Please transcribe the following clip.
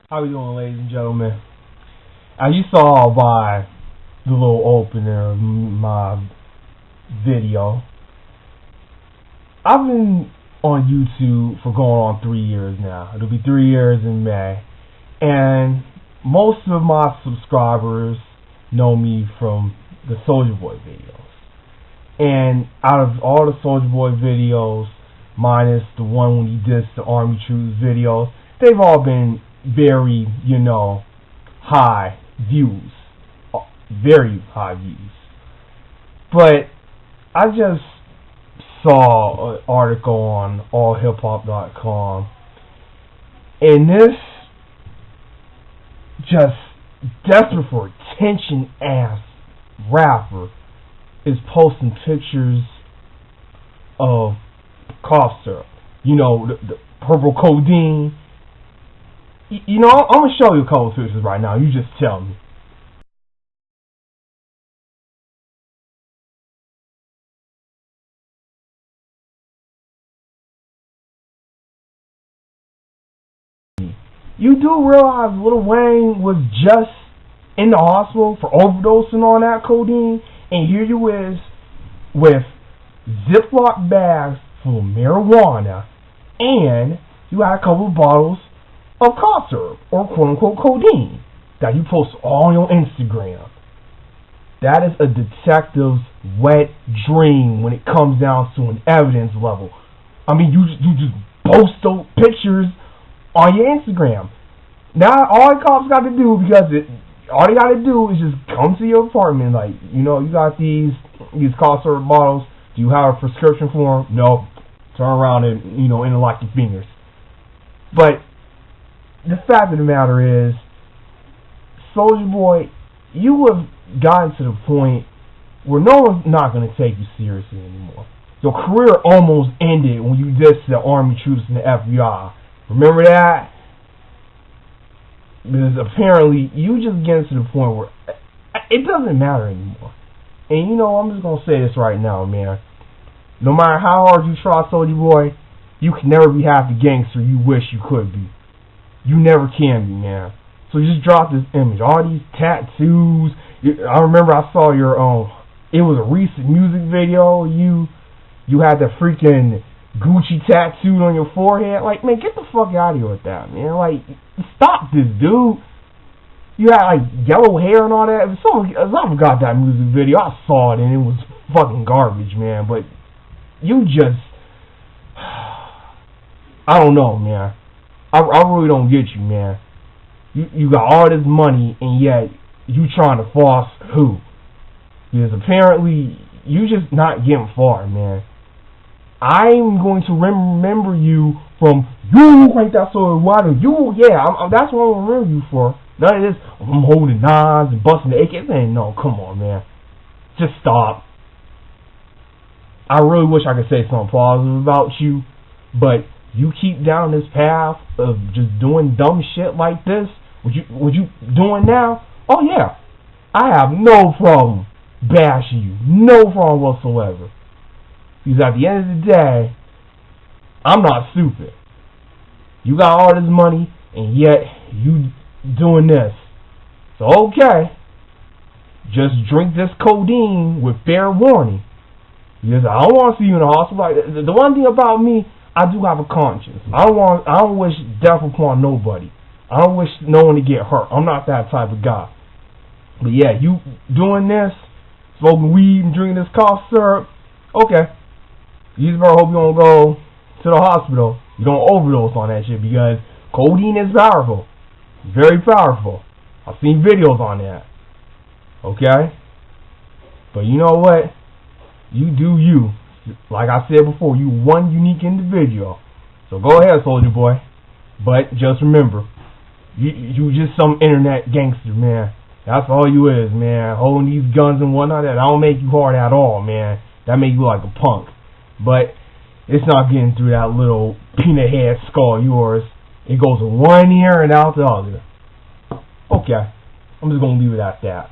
How we doing, ladies and gentlemen? As you saw by the little opener of my video, I've been on YouTube for going on 3 years now. It'll be 3 years in May. And most of my subscribers know me from the Soulja Boy videos. And out of all the Soulja Boy videos, minus the one when he dissed the Army Troops videos, they've all been very, high views. Very high views. But I just saw an article on allhiphop.com, and this just desperate for attention ass rapper is posting pictures of cough syrup. The purple codeine. I'm going to show you a couple of pictures right now. You just tell me. You do realize Lil Wayne was just in the hospital for overdosing on that codeine, and here you is with Ziploc bags full of marijuana, and you got a couple of bottles of cough syrup, or quote-unquote codeine, that you post all on your Instagram. That is a detective's wet dream when it comes down to an evidence level. I mean, you just post those pictures on your Instagram. Now, all the cops got to do, all they got to do is just come to your apartment, you got these cough syrup bottles. Do you have a prescription for them? No. Turn around and, interlock your fingers. But the fact of the matter is, Soulja Boy, you have gotten to the point where no one's not going to take you seriously anymore. Your career almost ended when you dissed the Army troops and the FBI. Remember that? Because apparently you just get to the point where it doesn't matter anymore. And I'm just going to say this right now, man. No matter how hard you try, Soulja Boy, you can never be half the gangster you wish you could be. You never can be, man. So you just drop this image. All these tattoos. I remember I saw your it was a recent music video. You had the freaking Gucci tattooed on your forehead. Man, get the fuck out of here with that, man. Stop this, dude. You had yellow hair and all that. Someone got that music video. I saw it and it was fucking garbage, man. But you just, I don't know, man. I really don't get you, man. You got all this money and yet you trying to floss who? Because apparently you just not getting far, man. I'm going to remember you from you like that sort of water. That's what I'm remember you for. None of this I'm holding knives and busting the AK. Man, no, come on, man. Just stop. I really wish I could say something positive about you, but you keep down this path of just doing dumb shit like this, what you doing now, oh yeah, I have no problem bashing you. No problem whatsoever. Because at the end of the day, I'm not stupid. You got all this money, and yet you doing this. So okay, just drink this codeine with fair warning. Because I don't want to see you in the hospital. The one thing about me, I do have a conscience. I don't wish death upon nobody. I don't wish no one to get hurt. I'm not that type of guy. But yeah, you doing this, smoking weed and drinking this cough syrup, okay. You just better hope you don't go to the hospital. You don't overdose on that shit, because codeine is powerful. Very powerful. I've seen videos on that. Okay? But you know what? You do you. Like I said before, you one unique individual. So go ahead, Soulja Boy. But just remember, you just some internet gangster, man. That's all you is, man. Holding these guns and whatnot. That don't make you hard at all, man. That make you like a punk. But it's not getting through that little peanut head skull of yours. It goes in one ear and out the other. Okay. I'm just going to leave it at that.